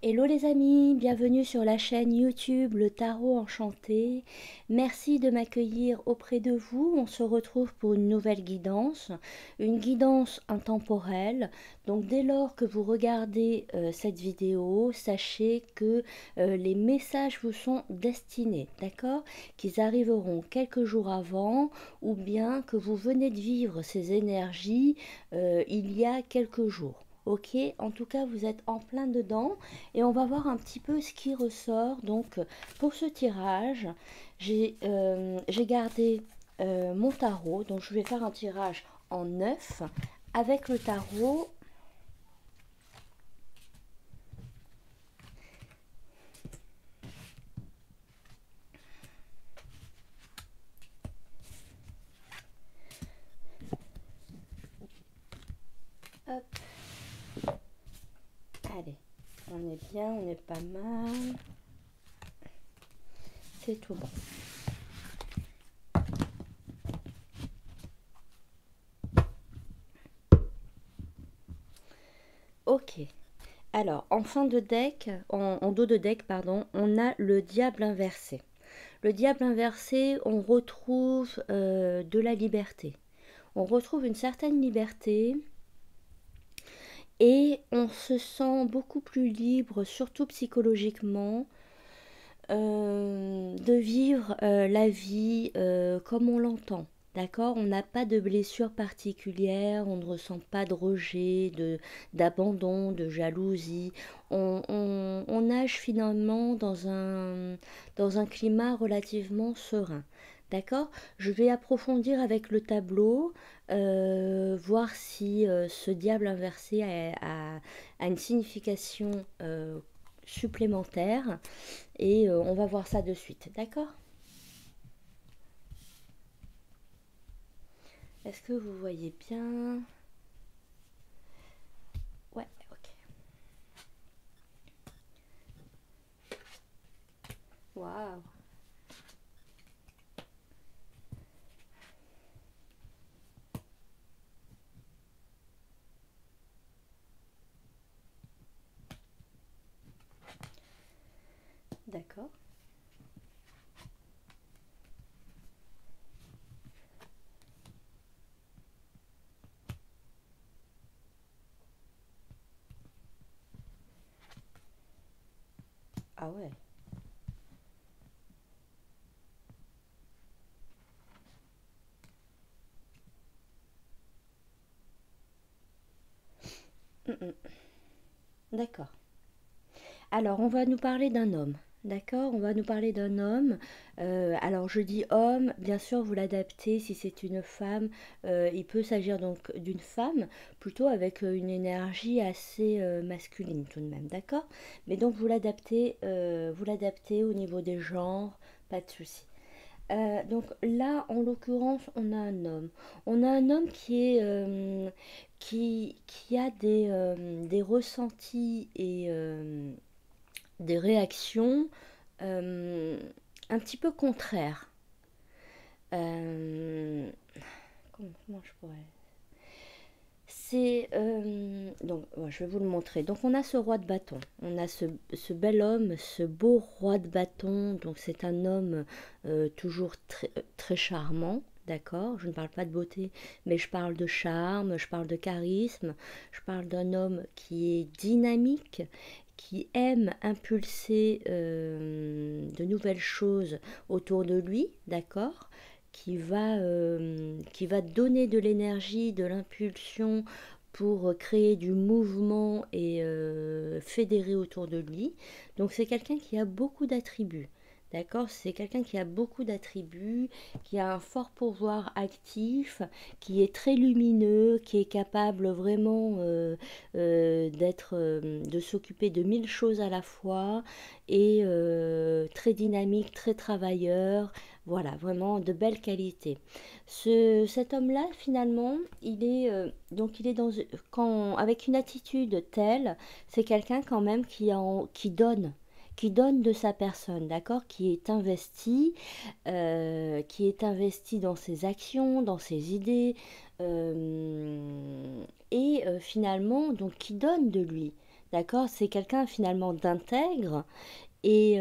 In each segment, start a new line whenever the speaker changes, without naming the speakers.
Hello les amis, bienvenue sur la chaîne YouTube Le Tarot Enchanté. Merci de m'accueillir auprès de vous. On se retrouve pour une guidance intemporelle. Donc dès lors que vous regardez cette vidéo, sachez que les messages vous sont destinés, d'accord? Qu'ils arriveront quelques jours avant ou bien que vous venez de vivre ces énergies il y a quelques jours. Ok, en tout cas vous êtes en plein dedans et on va voir un petit peu ce qui ressort. Donc pour ce tirage, j'ai gardé mon tarot, donc je vais faire un tirage en 9 avec le tarot. Hop, allez, on est bien, on est pas mal, c'est tout bon. Ok, alors en fin de deck, en dos de deck, pardon, on a le diable inversé. Le diable inversé, on retrouve de la liberté. On retrouve une certaine liberté et on se sent beaucoup plus libre, surtout psychologiquement, de vivre la vie comme on l'entend. D'accord? On n'a pas de blessure particulière, on ne ressent pas de rejet, d'abandon, de jalousie. On nage finalement dans un climat relativement serein. D'accord? Je vais approfondir avec le tableau, voir si ce diable inversé a une signification supplémentaire. Et on va voir ça de suite, d'accord? Est-ce que vous voyez bien? Ouais, ok. Waouh. D'accord. Ah ouais. D'accord. Alors, on va nous parler d'un homme. D'accord? On va nous parler d'un homme. Alors, je dis homme, bien sûr, vous l'adaptez. Si c'est une femme, il peut s'agir donc d'une femme, plutôt avec une énergie assez masculine tout de même. D'accord? Mais donc, vous l'adaptez au niveau des genres, pas de souci. Donc là, en l'occurrence, on a un homme. On a un homme qui a des ressentis et des réactions euh, un petit peu contraires. Euh, comment je pourrais... C'est donc ouais, je vais vous le montrer. Donc on a ce roi de bâton, on a ce bel homme, ce beau roi de bâton. Donc c'est un homme toujours très charmant, d'accord. Je ne parle pas de beauté, mais je parle de charme, je parle de charisme, je parle d'un homme qui est dynamique, qui aime impulser de nouvelles choses autour de lui, d'accord, qui va donner de l'énergie, de l'impulsion pour créer du mouvement et fédérer autour de lui. Donc c'est quelqu'un qui a beaucoup d'attributs. D'accord? C'est quelqu'un qui a beaucoup d'attributs, qui a un fort pouvoir actif, qui est très lumineux, qui est capable vraiment de s'occuper de mille choses à la fois et très dynamique, très travailleur. Voilà, vraiment de belles qualités. Cet homme-là, finalement, il est avec une attitude telle, c'est quelqu'un quand même qui donne de sa personne, d'accord, qui est investi dans ses actions, dans ses idées, et finalement, donc qui donne de lui. D'accord? C'est quelqu'un finalement d'intègre et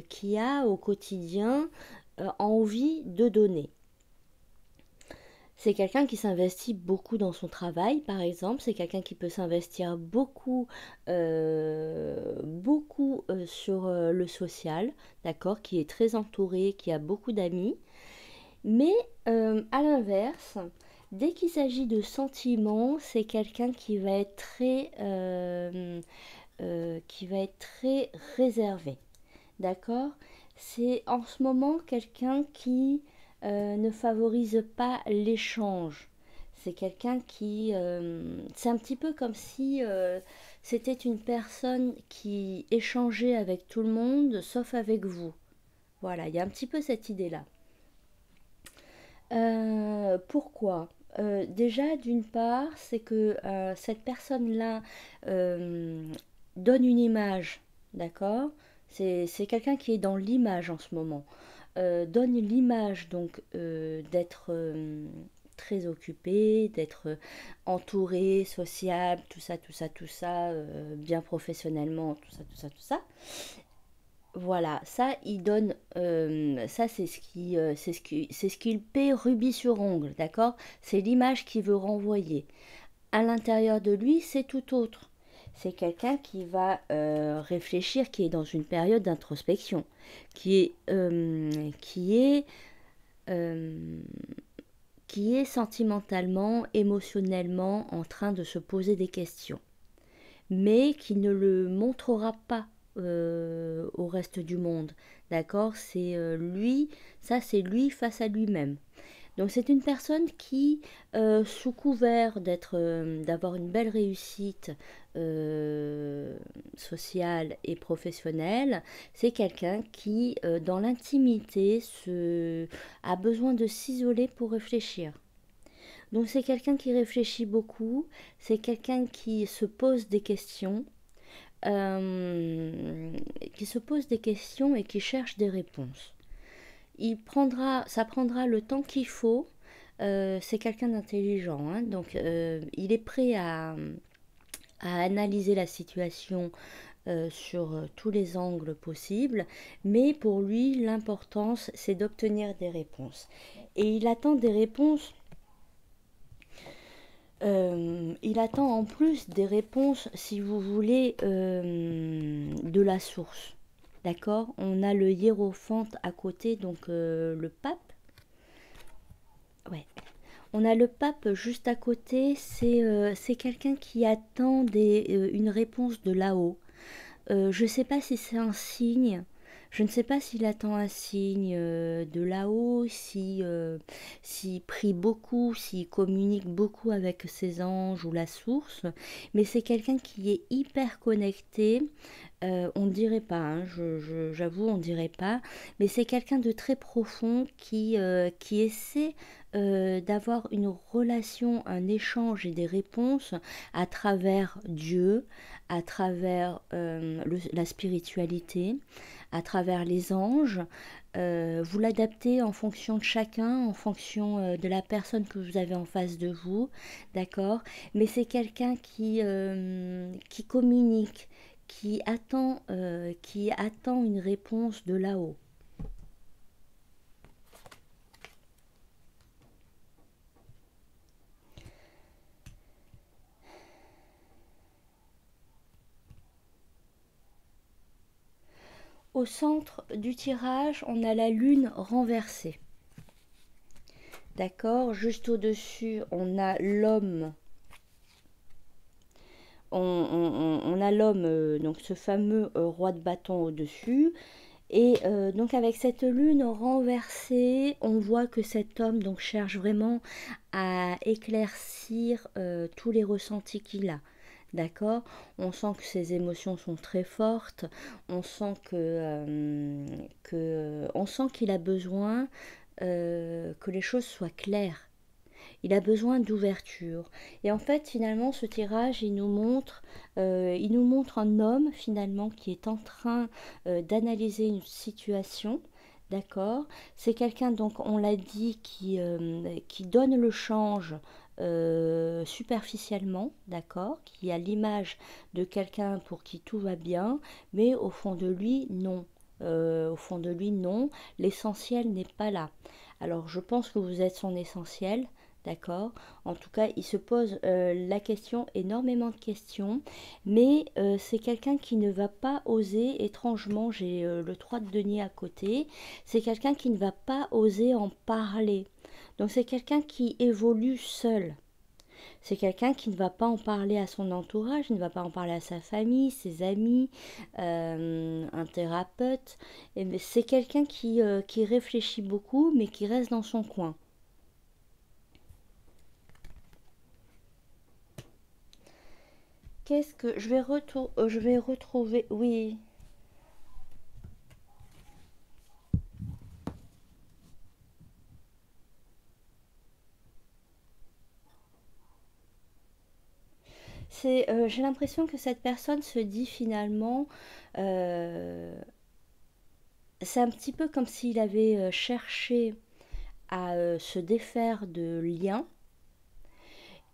qui a au quotidien envie de donner. C'est quelqu'un qui s'investit beaucoup dans son travail, par exemple. C'est quelqu'un qui peut s'investir beaucoup sur le social, d'accord, qui est très entouré, qui a beaucoup d'amis. Mais à l'inverse, dès qu'il s'agit de sentiments, c'est quelqu'un qui va être très réservé, d'accord? C'est en ce moment quelqu'un qui ne favorise pas l'échange. C'est quelqu'un qui... c'est un petit peu comme si c'était une personne qui échangeait avec tout le monde, sauf avec vous. Voilà, il y a un petit peu cette idée-là. Pourquoi? Déjà, d'une part, c'est que cette personne-là euh, donne une image, d'accord? C'est quelqu'un qui est dans l'image en ce moment. Donne l'image donc d'être très occupé, d'être entouré, sociable, tout ça, tout ça, tout ça, bien professionnellement, tout ça, tout ça, tout ça. Voilà, ça, il donne, ça c'est ce qu'il paie rubis sur ongle, d'accord? C'est l'image qu'il veut renvoyer. À l'intérieur de lui, c'est tout autre. C'est quelqu'un qui va réfléchir, qui est dans une période d'introspection, qui est, euh, qui est sentimentalement, émotionnellement en train de se poser des questions, mais qui ne le montrera pas au reste du monde. D'accord? C'est lui, ça c'est lui face à lui-même. Donc c'est une personne qui, sous couvert d'avoir une belle réussite euh, sociale et professionnelle, c'est quelqu'un qui, dans l'intimité, a besoin de s'isoler pour réfléchir. Donc c'est quelqu'un qui réfléchit beaucoup, c'est quelqu'un euh, qui se pose des questions et qui cherche des réponses. Ça prendra le temps qu'il faut. C'est quelqu'un d'intelligent, hein, donc il est prêt à analyser la situation sur tous les angles possibles, mais pour lui, l'importance, c'est d'obtenir des réponses. Et il attend en plus des réponses, si vous voulez, de la source. D'accord? On a le hiérophante à côté, donc le pape. Ouais. On a le pape juste à côté. C'est quelqu'un qui attend une réponse de là-haut. Je ne sais pas si c'est un signe. Je ne sais pas s'il attend un signe de là-haut, s'il prie beaucoup, s'il communique beaucoup avec ses anges ou la source, mais c'est quelqu'un qui est hyper connecté. On ne dirait pas, hein, j'avoue, on ne dirait pas, mais c'est quelqu'un de très profond qui essaie d'avoir une relation, un échange et des réponses à travers Dieu, à travers la spiritualité, à travers les anges. Vous l'adaptez en fonction de chacun, en fonction de la personne que vous avez en face de vous, d'accord? Mais c'est quelqu'un qui communique, qui attend une réponse de là-haut. Au centre du tirage, on a la lune renversée. D'accord? Juste au-dessus, on a l'homme. On a l'homme, donc ce fameux roi de bâton au-dessus. Et donc avec cette lune renversée, on voit que cet homme donc cherche vraiment à éclaircir tous les ressentis qu'il a. D'accord? On sent que ses émotions sont très fortes. On sent on sent qu'il a besoin que les choses soient claires. Il a besoin d'ouverture. Et en fait, finalement, ce tirage, il nous montre un homme finalement qui est en train d'analyser une situation. D'accord? C'est quelqu'un, donc on l'a dit, qui donne le change superficiellement, d'accord, qui a l'image de quelqu'un pour qui tout va bien, mais au fond de lui, non. Au fond de lui, non. L'essentiel n'est pas là. Alors, je pense que vous êtes son essentiel, d'accord. En tout cas, il se pose la question, énormément de questions, mais c'est quelqu'un qui ne va pas oser, étrangement, j'ai le 3 de denier à côté, c'est quelqu'un qui ne va pas oser en parler. Donc c'est quelqu'un qui évolue seul. C'est quelqu'un qui ne va pas en parler à son entourage, il ne va pas en parler à sa famille, ses amis, un thérapeute. C'est quelqu'un qui réfléchit beaucoup, mais qui reste dans son coin. Qu'est-ce que je vais retrouver? Oui, j'ai l'impression que cette personne se dit finalement, euh, c'est un petit peu comme s'il avait cherché à se défaire de liens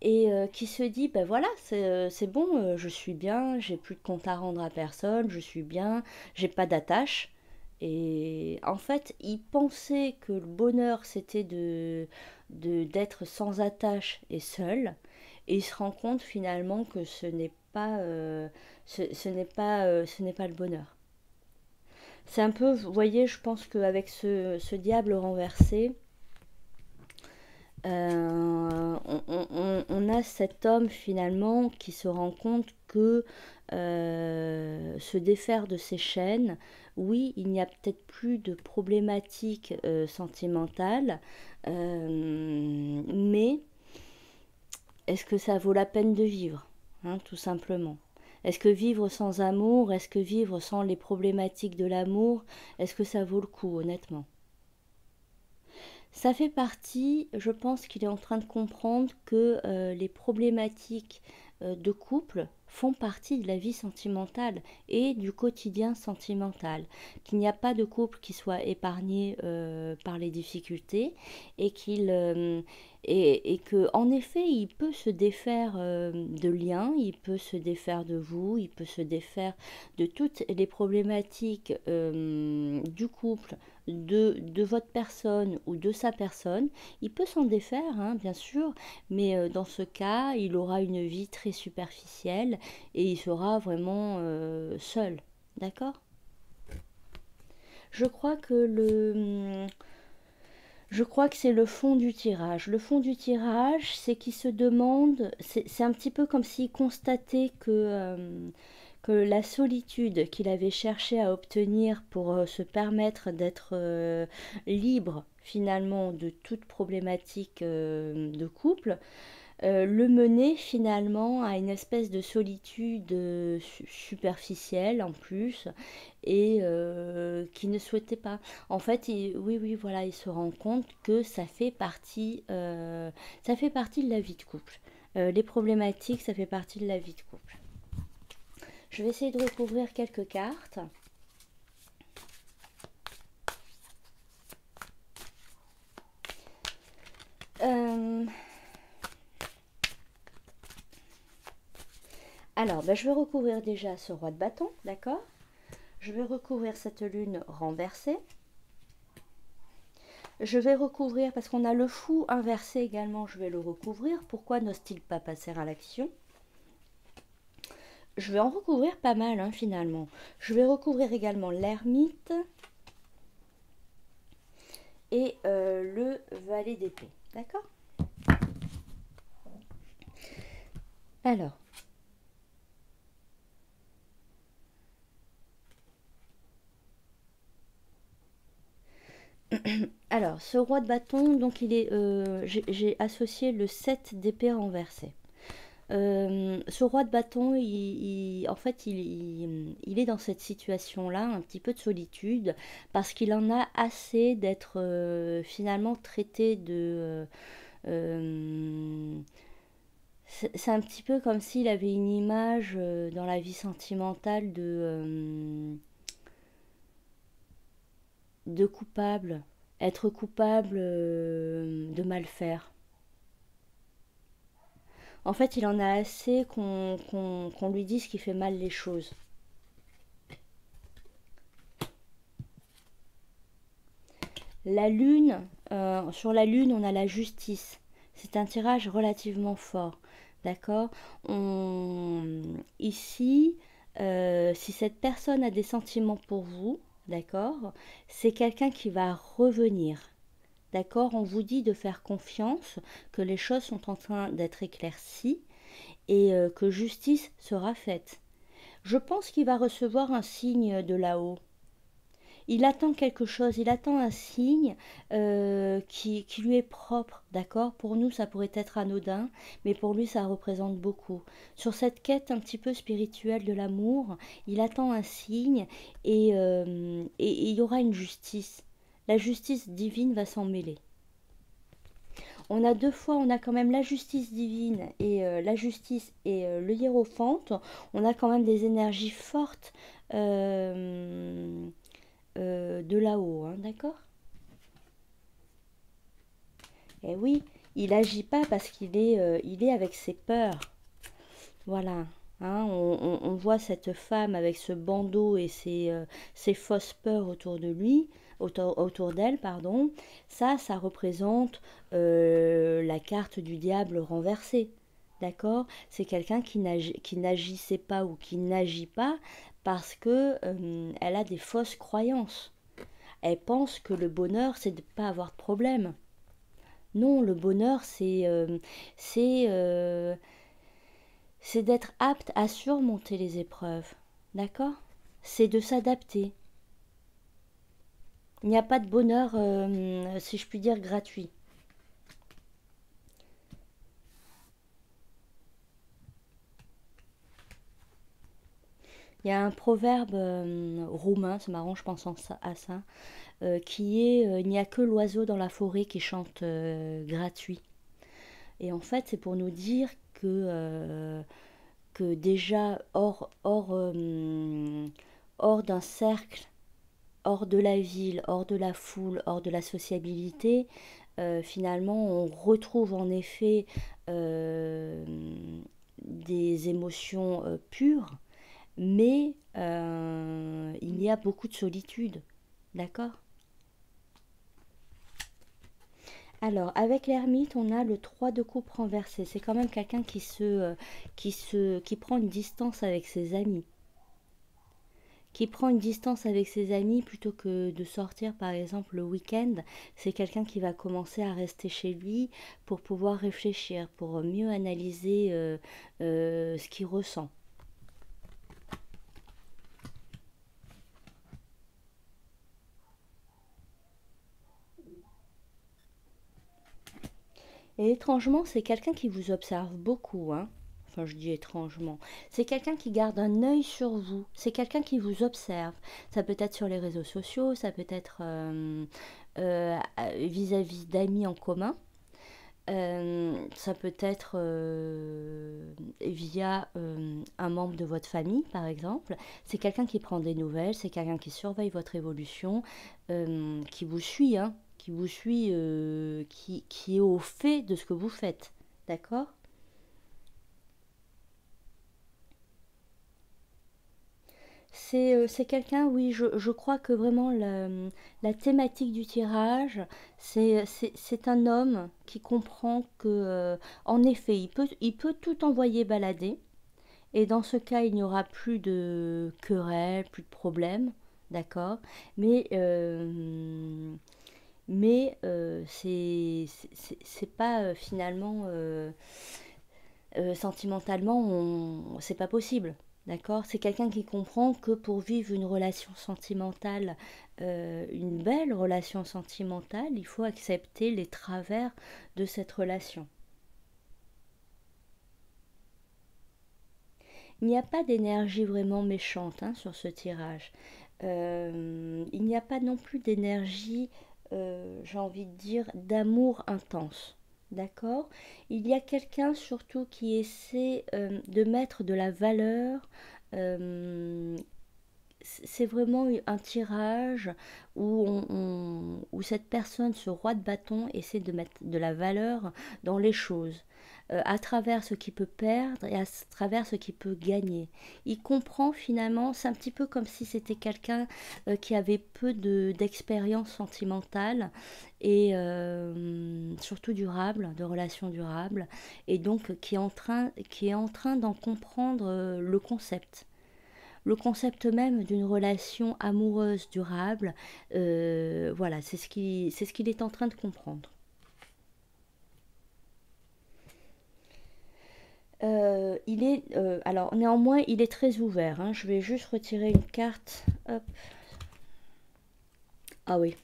et qui se dit ben voilà c'est bon, je suis bien, j'ai plus de compte à rendre à personne, je suis bien, j'ai pas d'attache. Et en fait il pensait que le bonheur c'était d'être sans attache et seul, et il se rend compte finalement que ce n'est pas le bonheur. C'est un peu, vous voyez, je pense qu'avec ce diable renversé, on a cet homme finalement qui se rend compte que se défaire de ses chaînes, oui, il n'y a peut-être plus de problématiques sentimentales, mais est-ce que ça vaut la peine de vivre, hein, tout simplement. Est-ce que vivre sans amour, est-ce que vivre sans les problématiques de l'amour, est-ce que ça vaut le coup, honnêtement? Ça fait partie, je pense qu'il est en train de comprendre que les problématiques de couple font partie de la vie sentimentale et du quotidien sentimental. Qu'il n'y a pas de couple qui soit épargné par les difficultés, et et que en effet il peut se défaire de liens, il peut se défaire de vous, il peut se défaire de toutes les problématiques du couple, de votre personne ou de sa personne. Il peut s'en défaire, hein, bien sûr, mais dans ce cas, il aura une vie très superficielle et il sera vraiment seul. D'accord. Je crois que je crois que c'est le fond du tirage. Le fond du tirage, c'est qu'il se demande, c'est un petit peu comme s'il constatait que la solitude qu'il avait cherché à obtenir pour se permettre d'être libre finalement de toute problématique de couple, le mener finalement à une espèce de solitude superficielle en plus, et qui ne souhaitait pas. En fait, oui, oui, voilà, il se rend compte que ça fait partie de la vie de couple. Les problématiques, ça fait partie de la vie de couple. Je vais essayer de recouvrir quelques cartes. Euh, alors, ben, je vais recouvrir déjà ce roi de bâton, d'accord. Je vais recouvrir cette lune renversée. Je vais recouvrir, parce qu'on a le fou inversé également, je vais le recouvrir. Pourquoi n'ose-t-il pas passer à l'action? Je vais en recouvrir pas mal, hein, finalement. Je vais recouvrir également l'ermite et le valet d'épée. D'accord. Alors, ce roi de bâton, donc il est, j'ai associé le 7 d'épée renversé. Ce roi de bâton, en fait, il est dans cette situation-là, un petit peu de solitude, parce qu'il en a assez d'être finalement traité de... c'est un petit peu comme s'il avait une image dans la vie sentimentale de coupable, être coupable de mal faire. En fait, il en a assez qu'on lui dise qu'il fait mal les choses. La lune, sur la lune, on a la justice. C'est un tirage relativement fort. D'accord. Ici, si cette personne a des sentiments pour vous, d'accord, c'est quelqu'un qui va revenir. D'accord. On vous dit de faire confiance, que les choses sont en train d'être éclaircies et que justice sera faite. Je pense qu'il va recevoir un signe de là-haut. Il attend quelque chose, il attend un signe qui lui est propre, d'accord. Pour nous, ça pourrait être anodin, mais pour lui, ça représente beaucoup. Sur cette quête un petit peu spirituelle de l'amour, il attend un signe et il y aura une justice. La justice divine va s'en mêler. On a deux fois, on a quand même la justice divine et la justice et le hiérophante. On a quand même des énergies fortes de là-haut, hein, d'accord. Et oui, il agit pas parce il est avec ses peurs. Voilà. Hein, on voit cette femme avec ce bandeau et ses fausses peurs autour de lui, autour d'elle, pardon. Ça représente la carte du diable renversée. D'accord. C'est quelqu'un qui n'agissait pas ou qui n'agit pas parce que elle a des fausses croyances. Elle pense que le bonheur, c'est de ne pas avoir de problème. Non, le bonheur, c'est euh, c'est d'être apte à surmonter les épreuves. D'accord. C'est de s'adapter. Il n'y a pas de bonheur, si je puis dire, gratuit. Il y a un proverbe roumain, c'est marrant, je pense à ça, qui est il n'y a que l'oiseau dans la forêt qui chante gratuit. Et en fait, c'est pour nous dire que déjà hors d'un cercle, hors de la ville, hors de la foule, hors de la sociabilité, finalement on retrouve en effet euh, des émotions pures, mais il y a beaucoup de solitude, d'accord. Alors, avec l'ermite, on a le 3 de coupe renversé. C'est quand même quelqu'un qui prend une distance avec ses amis. Qui prend une distance avec ses amis plutôt que de sortir par exemple le week-end. C'est quelqu'un qui va commencer à rester chez lui pour pouvoir réfléchir, pour mieux analyser ce qu'il ressent. Et étrangement, c'est quelqu'un qui vous observe beaucoup, hein. Enfin, je dis étrangement. C'est quelqu'un qui garde un œil sur vous. C'est quelqu'un qui vous observe. Ça peut être sur les réseaux sociaux, ça peut être vis-à-vis d'amis en commun. Ça peut être via un membre de votre famille, par exemple. C'est quelqu'un qui prend des nouvelles, c'est quelqu'un qui surveille votre évolution, qui vous suit, hein, qui vous suit, qui est au fait de ce que vous faites. D'accord. C'est quelqu'un, oui, je crois que vraiment la thématique du tirage, c'est un homme qui comprend que, en effet, il peut tout envoyer balader. Et dans ce cas, il n'y aura plus de querelles, plus de problèmes, d'accord. Mais, c'est pas finalement sentimentalement, c'est pas possible. D'accord. C'est quelqu'un qui comprend que pour vivre une relation sentimentale, une belle relation sentimentale, il faut accepter les travers de cette relation. Il n'y a pas d'énergie vraiment méchante, hein, sur ce tirage. Il n'y a pas non plus d'énergie, j'ai envie de dire, d'amour intense. D'accord. Il y a quelqu'un surtout qui essaie de mettre de la valeur. euh, c'est vraiment un tirage où, où cette personne, ce roi de bâton, essaie de mettre de la valeur dans les choses. à travers ce qu'il peut perdre et à travers ce qu'il peut gagner. Il comprend finalement, c'est un petit peu comme si c'était quelqu'un qui avait peu d'expérience sentimentale et surtout durable, de relations durables, et donc qui est en train d'en comprendre le concept même d'une relation amoureuse durable. Voilà, c'est ce qu'il est en train de comprendre. Alors néanmoins, il est très ouvert, hein. Je vais juste retirer une carte. Hop. Ah oui,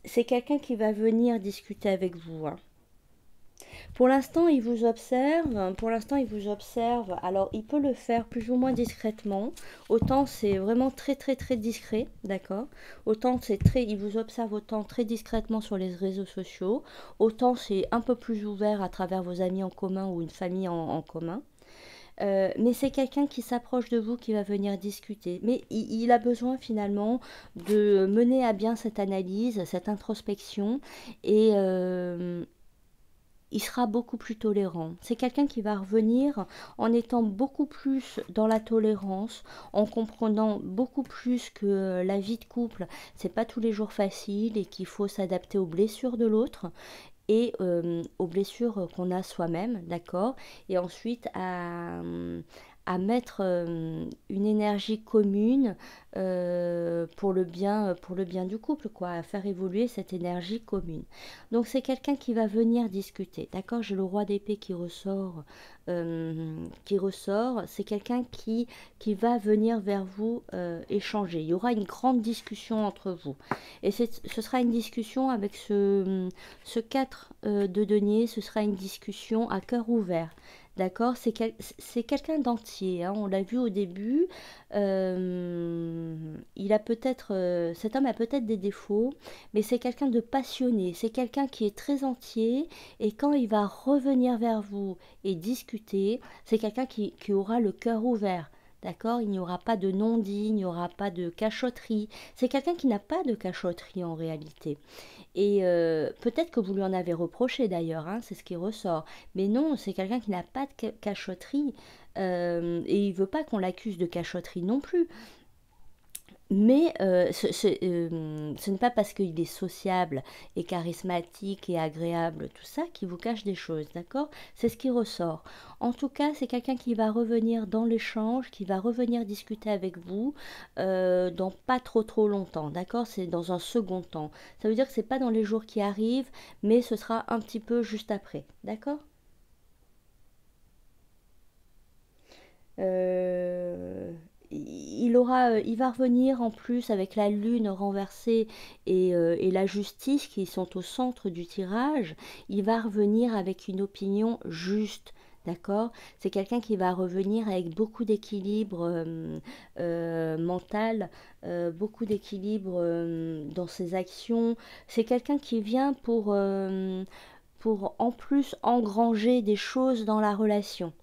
c'est quelqu'un qui va venir discuter avec vous, hein. Pour l'instant, il vous observe. Pour l'instant, il vous observe. Alors, il peut le faire plus ou moins discrètement. Autant c'est vraiment très très très discret, d'accord. Autant il vous observe autant très discrètement sur les réseaux sociaux. Autant c'est un peu plus ouvert à travers vos amis en commun ou une famille en commun. Mais c'est quelqu'un qui s'approche de vous, qui va venir discuter. Mais il a besoin finalement de mener à bien cette analyse, cette introspection, et il sera beaucoup plus tolérant. C'est quelqu'un qui va revenir en étant beaucoup plus dans la tolérance, en comprenant beaucoup plus que la vie de couple, c'est pas tous les jours facile et qu'il faut s'adapter aux blessures de l'autre et aux blessures qu'on a soi-même, d'accord. Et ensuite à mettre une énergie commune pour le bien du couple, quoi, à faire évoluer cette énergie commune. Donc c'est quelqu'un qui va venir discuter, d'accord. J'ai le roi d'épée qui ressort. C'est quelqu'un qui va venir vers vous échanger. Il y aura une grande discussion entre vous. Et ce sera une discussion avec ce 4 de denier, ce sera une discussion à cœur ouvert. D'accord. C'est quelqu'un d'entier, hein. On l'a vu au début. Cet homme a peut-être des défauts, mais c'est quelqu'un de passionné. C'est quelqu'un qui est très entier. Et quand il va revenir vers vous et discuter, c'est quelqu'un qui aura le cœur ouvert. D'accord. Il n'y aura pas de non-dit, il n'y aura pas de cachotterie. C'est quelqu'un qui n'a pas de cachotterie en réalité. Et peut-être que vous lui en avez reproché d'ailleurs, hein, c'est ce qui ressort. Mais non, c'est quelqu'un qui n'a pas de cachotterie. Et il veut pas qu'on l'accuse de cachotterie non plus. Mais ce n'est pas parce qu'il est sociable et charismatique et agréable, tout ça, qu'il vous cache des choses, d'accord. C'est ce qui ressort. En tout cas, c'est quelqu'un qui va revenir dans l'échange, qui va revenir discuter avec vous dans pas trop trop longtemps, d'accord. C'est dans un second temps. Ça veut dire que c'est pas dans les jours qui arrivent, mais ce sera un petit peu juste après, d'accord. Euh, il va revenir en plus avec la lune renversée et la justice qui sont au centre du tirage. Il va revenir avec une opinion juste. D'accord. C'est quelqu'un qui va revenir avec beaucoup d'équilibre mental, beaucoup d'équilibre dans ses actions. C'est quelqu'un qui vient pour en plus engranger des choses dans la relation.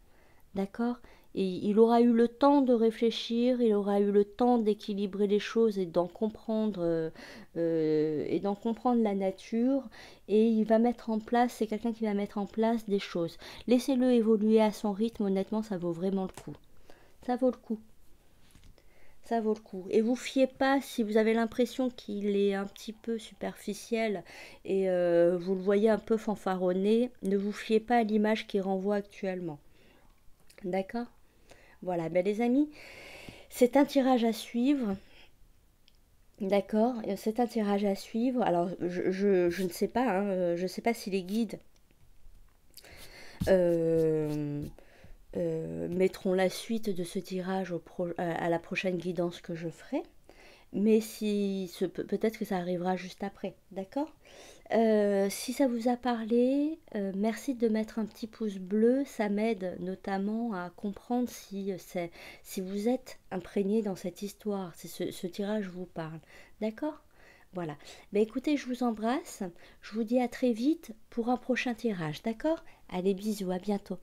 D'accord. Et il aura eu le temps de réfléchir, il aura eu le temps d'équilibrer les choses et d'en comprendre la nature. Et il va mettre en place, c'est quelqu'un qui va mettre en place des choses. Laissez-le évoluer à son rythme, honnêtement, ça vaut vraiment le coup. Ça vaut le coup. Ça vaut le coup. Et vous fiez pas si vous avez l'impression qu'il est un petit peu superficiel et vous le voyez un peu fanfaronné, ne vous fiez pas à l'image qu'il renvoie actuellement. D'accord. Voilà, ben les amis, c'est un tirage à suivre. D'accord, c'est un tirage à suivre. Alors, je ne sais pas, hein, je ne sais pas si les guides euh, mettront la suite de ce tirage à la prochaine guidance que je ferai. Mais si peut-être que ça arrivera juste après, d'accord. Si ça vous a parlé, merci de mettre un petit pouce bleu, ça m'aide notamment à comprendre si vous êtes imprégné dans cette histoire, si ce tirage vous parle. D'accord. Voilà. Ben écoutez, je vous embrasse, je vous dis à très vite pour un prochain tirage, d'accord. Allez, bisous, à bientôt.